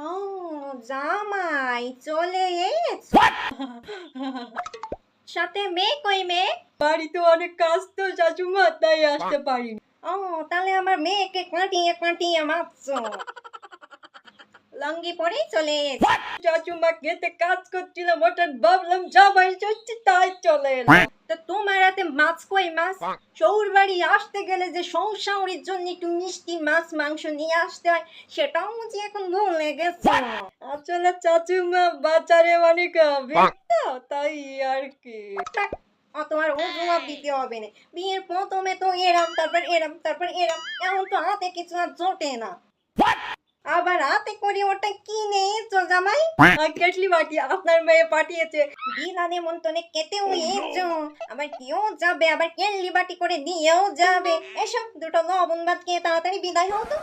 ও জামাই চলে এসেছ? সাথে মেয়ে কই মেয়ে? বাড়িতে অনেক কাজ তো শাশুমা, তাই আসতে পারিনি। ও তাহলে আমার মেয়েকে কাটিয়ে কাটিয়ে মারছো। লঙ্গি পরেই চলে এসেছ? শাশুমা খেতে কাজ করছিলাম, হঠাৎ ভাবলাম জামাই ষষ্ঠী, তাই চলে এলাম। তা তোমার হাতে মাছ কই মাছ? শহুর বাড়ি আসতে গেলে যে সংসারের জন্য একটু মিষ্টি মাছ মাংস নিয়ে আসতে হয়, সেটাও বুঝি এখন ভুলে গেছো। আসলে শাশুমা বাজারে অনেক ব্যস্ত, তাই আর কি। থাক, অত আর অজুহাত দিতে হবে না। বিয়ের প্রথমে তো এরম তারপর এরম তারপর এরম, এখন তো হাতে কিছু আর জোটে না। আবার হাতে করে ওটা কিনে এসো জামাই। কেটলি বাটি আপনার মেয়ে পাঠিয়েছে। বিনা নেমন্তণে কেটেও এসো, আবার কেউ যাবে, আবার কেল্লি বাটি করে দিয়েও যাবে। এসব দুটো লবণ ভাত খেয়ে তাড়াতাড়ি বিদায় হও তো।